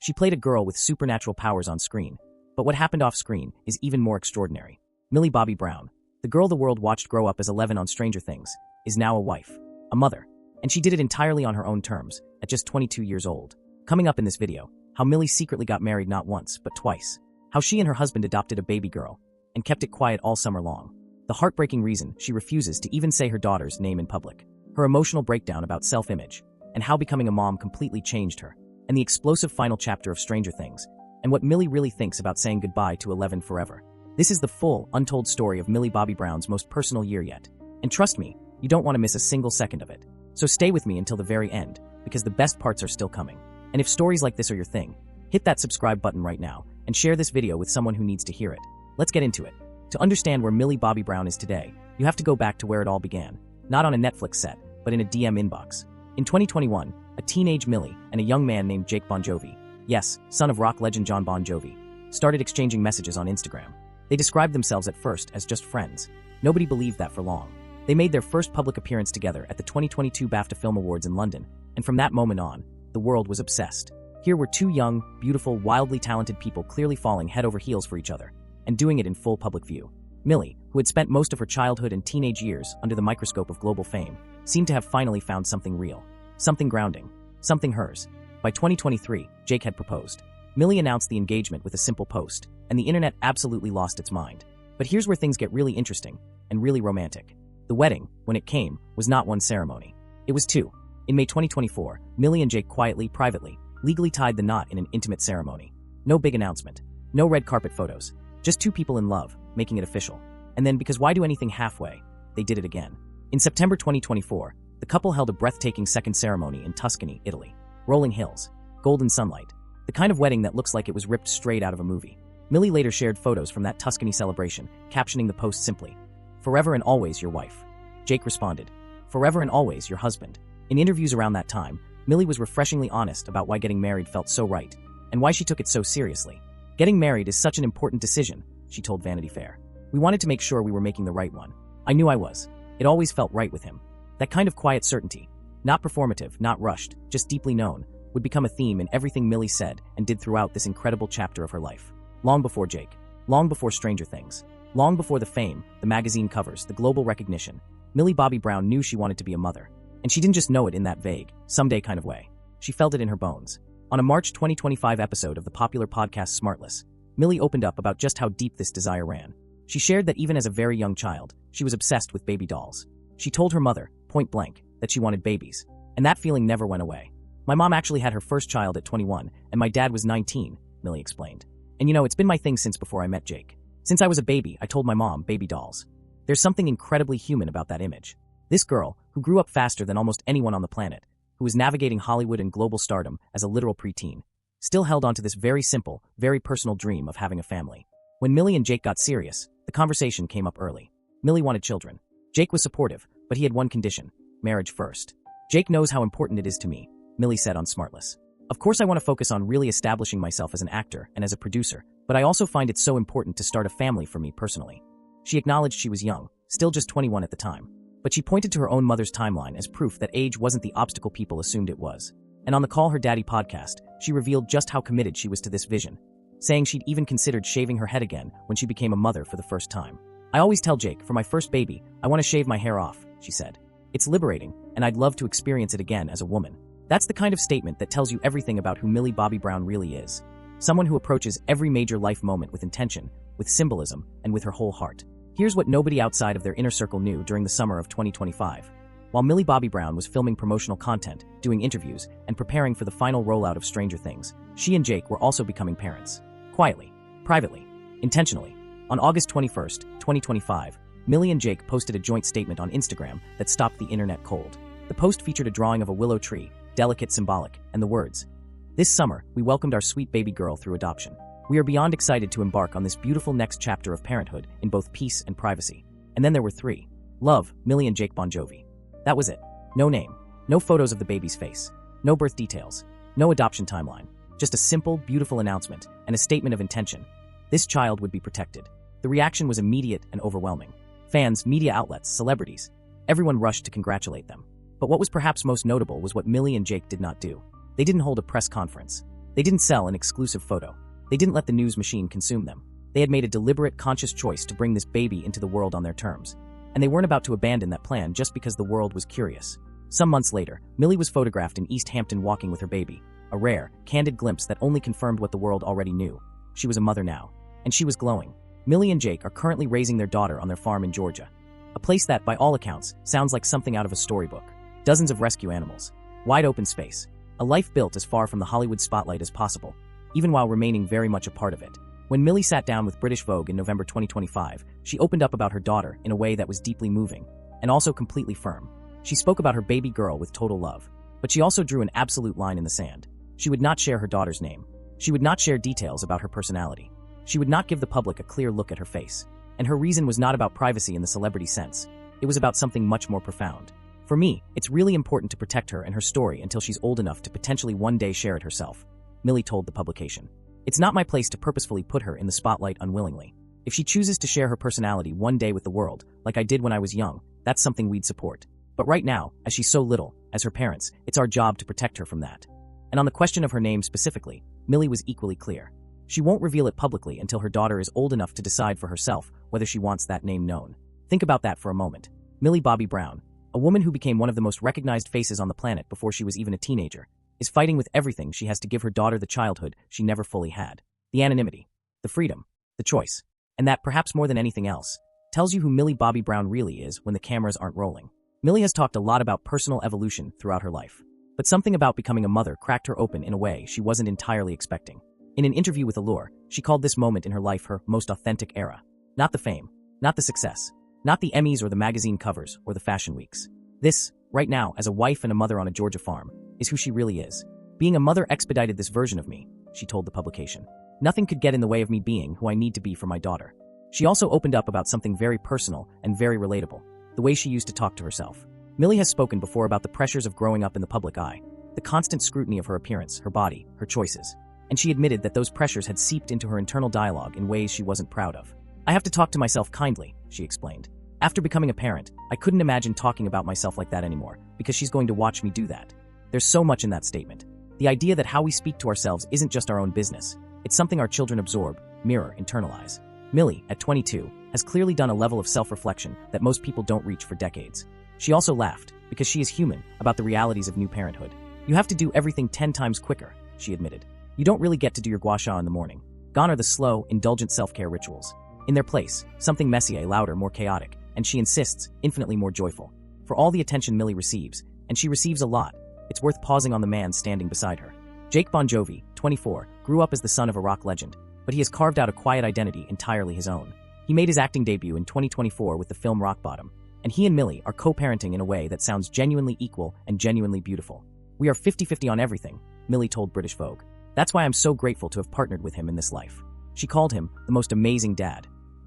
She played a girl with supernatural powers on screen, but what happened off screen is even more extraordinary. Millie Bobby Brown, the girl the world watched grow up as 11 on Stranger Things, is now a wife, a mother, and she did it entirely on her own terms, at just 22 years old. Coming up in this video, how Millie secretly got married not once, but twice. How she and her husband adopted a baby girl, and kept it quiet all summer long. The heartbreaking reason she refuses to even say her daughter's name in public. Her emotional breakdown about self-image, and how becoming a mom completely changed her. And the explosive final chapter of Stranger Things, and what Millie really thinks about saying goodbye to 11 forever. This is the full, untold story of Millie Bobby Brown's most personal year yet. And trust me, you don't want to miss a single second of it. So stay with me until the very end, because the best parts are still coming. And if stories like this are your thing, hit that subscribe button right now, and share this video with someone who needs to hear it. Let's get into it. To understand where Millie Bobby Brown is today, you have to go back to where it all began. Not on a Netflix set, but in a DM inbox. In 2021, a teenage Millie and a young man named Jake Bongiovi, yes, son of rock legend Jon Bon Jovi, started exchanging messages on Instagram. They described themselves at first as just friends. Nobody believed that for long. They made their first public appearance together at the 2022 BAFTA Film Awards in London, and from that moment on, the world was obsessed. Here were two young, beautiful, wildly talented people clearly falling head over heels for each other, and doing it in full public view. Millie, who had spent most of her childhood and teenage years under the microscope of global fame, seemed to have finally found something real, something grounding, something hers. By 2023, Jake had proposed. Millie announced the engagement with a simple post, and the internet absolutely lost its mind. But here's where things get really interesting and really romantic. The wedding, when it came, was not one ceremony. It was two. In May 2024, Millie and Jake quietly, privately, legally tied the knot in an intimate ceremony. No big announcement. No red carpet photos. Just two people in love, making it official. And then, because why do anything halfway, they did it again. In September 2024, the couple held a breathtaking second ceremony in Tuscany, Italy. Rolling hills, golden sunlight, the kind of wedding that looks like it was ripped straight out of a movie. Millie later shared photos from that Tuscany celebration, captioning the post simply, "Forever and always your wife." Jake responded, "Forever and always your husband." In interviews around that time, Millie was refreshingly honest about why getting married felt so right, and why she took it so seriously. "Getting married is such an important decision," she told Vanity Fair. "We wanted to make sure we were making the right one. I knew I was. It always felt right with him." That kind of quiet certainty, not performative, not rushed, just deeply known, would become a theme in everything Millie said and did throughout this incredible chapter of her life. Long before Jake, long before Stranger Things, long before the fame, the magazine covers, the global recognition, Millie Bobby Brown knew she wanted to be a mother. And she didn't just know it in that vague, someday kind of way. She felt it in her bones. On a March 2025 episode of the popular podcast Smartless, Millie opened up about just how deep this desire ran. She shared that even as a very young child, she was obsessed with baby dolls. She told her mother, point blank, that she wanted babies. And that feeling never went away. "My mom actually had her first child at 21, and my dad was 19, Millie explained. "And you know, it's been my thing since before I met Jake. Since I was a baby, I told my mom, baby dolls." There's something incredibly human about that image. This girl, who grew up faster than almost anyone on the planet, who was navigating Hollywood and global stardom as a literal preteen, still held onto this very simple, very personal dream of having a family. When Millie and Jake got serious, the conversation came up early. Millie wanted children. Jake was supportive, but he had one condition: marriage first. "Jake knows how important it is to me," Millie said on Smartless. "Of course I want to focus on really establishing myself as an actor and as a producer, but I also find it so important to start a family for me personally." She acknowledged she was young, still just 21 at the time. But she pointed to her own mother's timeline as proof that age wasn't the obstacle people assumed it was. And on the Call Her Daddy podcast, she revealed just how committed she was to this vision, saying she'd even considered shaving her head again when she became a mother for the first time. "I always tell Jake, for my first baby, I want to shave my hair off," she said. "It's liberating, and I'd love to experience it again as a woman." That's the kind of statement that tells you everything about who Millie Bobby Brown really is. Someone who approaches every major life moment with intention, with symbolism, and with her whole heart. Here's what nobody outside of their inner circle knew during the summer of 2025. While Millie Bobby Brown was filming promotional content, doing interviews, and preparing for the final rollout of Stranger Things, she and Jake were also becoming parents. Quietly, privately, intentionally. On August 21st, 2025, Millie and Jake posted a joint statement on Instagram that stopped the internet cold. The post featured a drawing of a willow tree, delicate, symbolic, and the words, "This summer, we welcomed our sweet baby girl through adoption. We are beyond excited to embark on this beautiful next chapter of parenthood in both peace and privacy." And then there were three. Love, Millie and Jake Bongiovi. That was it. No name, no photos of the baby's face, no birth details, no adoption timeline. Just a simple, beautiful announcement and a statement of intention. This child would be protected. The reaction was immediate and overwhelming. Fans, media outlets, celebrities, everyone rushed to congratulate them. But what was perhaps most notable was what Millie and Jake did not do. They didn't hold a press conference. They didn't sell an exclusive photo. They didn't let the news machine consume them. They had made a deliberate, conscious choice to bring this baby into the world on their terms. And they weren't about to abandon that plan just because the world was curious. Some months later, Millie was photographed in East Hampton walking with her baby, a rare, candid glimpse that only confirmed what the world already knew. She was a mother now, and she was glowing. Millie and Jake are currently raising their daughter on their farm in Georgia, a place that, by all accounts, sounds like something out of a storybook. Dozens of rescue animals, wide open space, a life built as far from the Hollywood spotlight as possible, even while remaining very much a part of it. When Millie sat down with British Vogue in November 2025, she opened up about her daughter in a way that was deeply moving, and also completely firm. She spoke about her baby girl with total love, but she also drew an absolute line in the sand. She would not share her daughter's name. She would not share details about her personality. She would not give the public a clear look at her face. And her reason was not about privacy in the celebrity sense. It was about something much more profound. For me, it's really important to protect her and her story until she's old enough to potentially one day share it herself, Millie told the publication. It's not my place to purposefully put her in the spotlight unwillingly. If she chooses to share her personality one day with the world, like I did when I was young, that's something we'd support. But right now, as she's so little, as her parents, it's our job to protect her from that. And on the question of her name specifically, Millie was equally clear. She won't reveal it publicly until her daughter is old enough to decide for herself whether she wants that name known. Think about that for a moment. Millie Bobby Brown, a woman who became one of the most recognized faces on the planet before she was even a teenager, is fighting with everything she has to give her daughter the childhood she never fully had. The anonymity, the freedom, the choice, and that, perhaps more than anything else, tells you who Millie Bobby Brown really is when the cameras aren't rolling. Millie has talked a lot about personal evolution throughout her life, but something about becoming a mother cracked her open in a way she wasn't entirely expecting. In an interview with Allure, she called this moment in her life her most authentic era. Not the fame, not the success, not the Emmys or the magazine covers or the fashion weeks. This, right now, as a wife and a mother on a Georgia farm, is who she really is. Being a mother expedited this version of me, she told the publication. Nothing could get in the way of me being who I need to be for my daughter. She also opened up about something very personal and very relatable, the way she used to talk to herself. Millie has spoken before about the pressures of growing up in the public eye, the constant scrutiny of her appearance, her body, her choices. And she admitted that those pressures had seeped into her internal dialogue in ways she wasn't proud of. I have to talk to myself kindly, she explained. After becoming a parent, I couldn't imagine talking about myself like that anymore, because she's going to watch me do that. There's so much in that statement. The idea that how we speak to ourselves isn't just our own business. It's something our children absorb, mirror, internalize. Millie, at 22, has clearly done a level of self-reflection that most people don't reach for decades. She also laughed, because she is human, about the realities of new parenthood. You have to do everything 10 times quicker, she admitted. You don't really get to do your gua sha in the morning. Gone are the slow, indulgent self-care rituals. In their place, something messier, louder, more chaotic, and she insists, infinitely more joyful. For all the attention Millie receives, and she receives a lot, it's worth pausing on the man standing beside her. Jake Bongiovi, 24, grew up as the son of a rock legend, but he has carved out a quiet identity entirely his own. He made his acting debut in 2024 with the film Rock Bottom, and he and Millie are co-parenting in a way that sounds genuinely equal and genuinely beautiful. We are 50-50 on everything, Millie told British Vogue. That's why I'm so grateful to have partnered with him in this life. She called him the most amazing dad.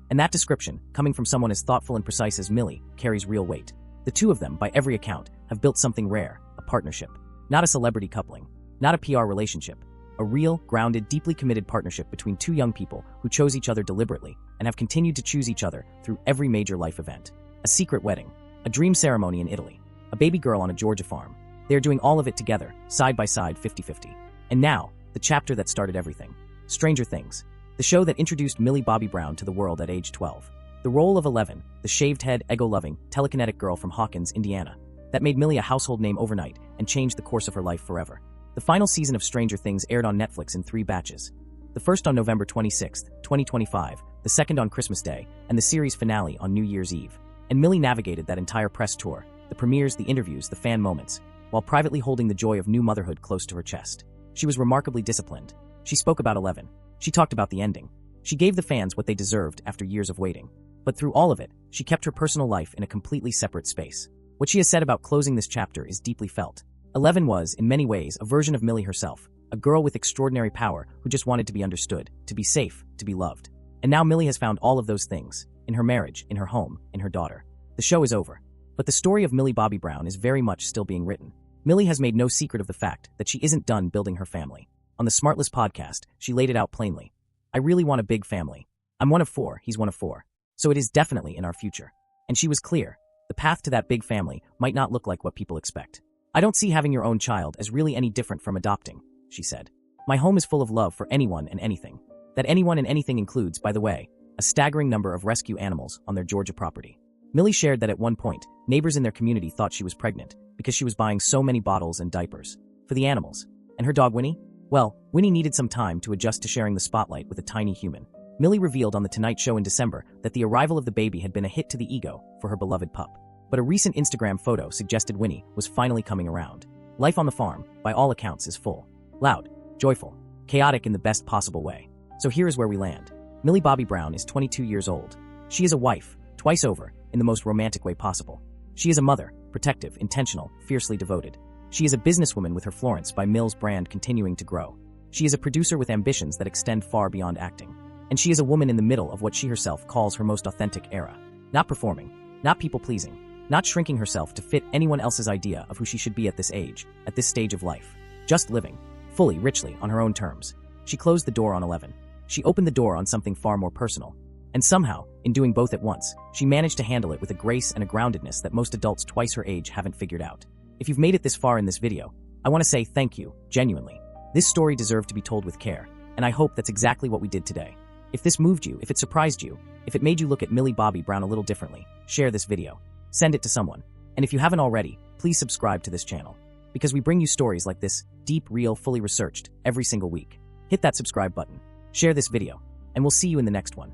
And that description, coming from someone as thoughtful and precise as Millie, carries real weight. The two of them, by every account, have built something rare, a partnership. Not a celebrity coupling, not a PR relationship. A real, grounded, deeply committed partnership between two young people who chose each other deliberately and have continued to choose each other through every major life event. A secret wedding, a dream ceremony in Italy, a baby girl on a Georgia farm. They are doing all of it together, side by side, 50-50. And now, the chapter that started everything. Stranger Things, the show that introduced Millie Bobby Brown to the world at age 12. The role of 11, the shaved-head, ego-loving, telekinetic girl from Hawkins, Indiana, that made Millie a household name overnight and changed the course of her life forever. The final season of Stranger Things aired on Netflix in 3 batches. The first on November 26, 2025, the second on Christmas Day, and the series finale on New Year's Eve. And Millie navigated that entire press tour, the premieres, the interviews, the fan moments, while privately holding the joy of new motherhood close to her chest. She was remarkably disciplined. She spoke about 11. She talked about the ending. She gave the fans what they deserved after years of waiting. But through all of it, she kept her personal life in a completely separate space. What she has said about closing this chapter is deeply felt. 11 was, in many ways, a version of Millie herself, a girl with extraordinary power who just wanted to be understood, to be safe, to be loved. And now Millie has found all of those things, in her marriage, in her home, in her daughter. The show is over. But the story of Millie Bobby Brown is very much still being written. Millie has made no secret of the fact that she isn't done building her family. On the Smartless podcast, she laid it out plainly. I really want a big family. I'm one of 4, he's one of 4. So it is definitely in our future. And she was clear. The path to that big family might not look like what people expect. I don't see having your own child as really any different from adopting, she said. My home is full of love for anyone and anything. That anyone and anything includes, by the way, a staggering number of rescue animals on their Georgia property. Millie shared that at one point, neighbors in their community thought she was pregnant because she was buying so many bottles and diapers for the animals. And her dog Winnie? Well, Winnie needed some time to adjust to sharing the spotlight with a tiny human. Millie revealed on The Tonight Show in December that the arrival of the baby had been a hit to the ego for her beloved pup. But a recent Instagram photo suggested Winnie was finally coming around. Life on the farm, by all accounts, is full. Loud, joyful, chaotic in the best possible way. So here is where we land. Millie Bobby Brown is 22 years old. She is a wife, twice over, in the most romantic way possible. She is a mother, protective, intentional, fiercely devoted. She is a businesswoman with her Florence by Mills brand continuing to grow. She is a producer with ambitions that extend far beyond acting. And she is a woman in the middle of what she herself calls her most authentic era. Not performing, not people-pleasing, not shrinking herself to fit anyone else's idea of who she should be at this age, at this stage of life. Just living, fully, richly, on her own terms. She closed the door on 11. She opened the door on something far more personal. And somehow, in doing both at once, she managed to handle it with a grace and a groundedness that most adults twice her age haven't figured out. If you've made it this far in this video, I want to say thank you, genuinely. This story deserved to be told with care, and I hope that's exactly what we did today. If this moved you, if it surprised you, if it made you look at Millie Bobby Brown a little differently, share this video. Send it to someone. And if you haven't already, please subscribe to this channel. Because we bring you stories like this, deep, real, fully researched, every single week. Hit that subscribe button. Share this video. And we'll see you in the next one.